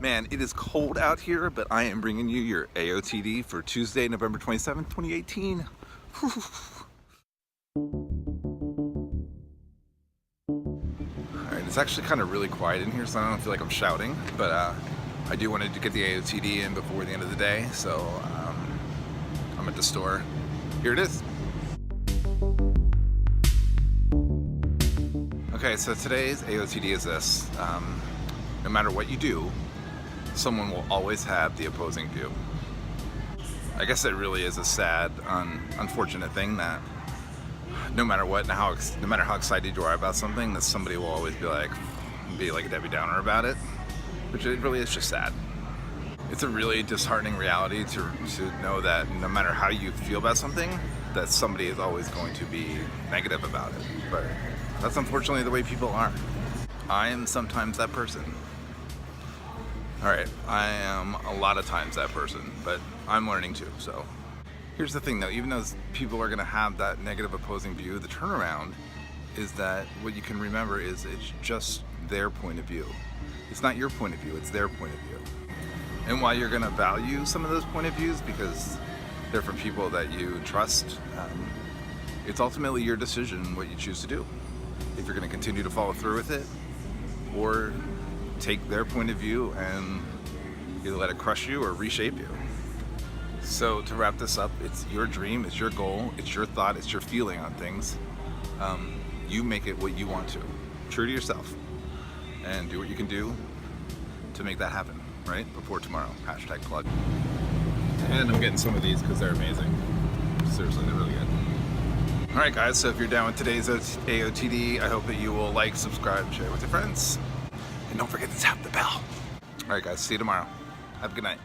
Man, it is cold out here, but I am bringing you your AOTD for Tuesday, November 27th, 2018. Alright, it's actually kind of really quiet in here, so I don't feel like I'm shouting, but I do want to get the AOTD in before the end of the day, so I'm at the store. Here it is. Okay, so today's AOTD is this. No matter what you do, someone will always have the opposing view. I guess it really is a sad, unfortunate thing that no matter what, no matter how excited you are about something, that somebody will always be like a Debbie Downer about it, which it really is just sad. It's a really disheartening reality to know that no matter how you feel about something, that somebody is always going to be negative about it. But that's unfortunately the way people are. I am sometimes that person. Alright, I am a lot of times that person, but I'm learning too, so. Here's the thing though, even though people are gonna have that negative opposing view, the turnaround is that what you can remember is it's just their point of view. It's not your point of view, it's their point of view. And while you're gonna value some of those point of views because they're from people that you trust, it's ultimately your decision what you choose to do. If you're gonna continue to follow through with it, or take their point of view and either let it crush you or reshape you. So to wrap this up, it's your dream, it's your goal, it's your thought, it's your feeling on things. You make it what you want to. True to yourself. And do what you can do to make that happen, right? Before tomorrow, hashtag plug. And I'm getting some of these because they're amazing. Seriously, they're really good. Alright guys, so if you're down with today's AOTD, I hope that you will like, subscribe, share with your friends. And don't forget to tap the bell. Alright guys, see you tomorrow. Have a good night.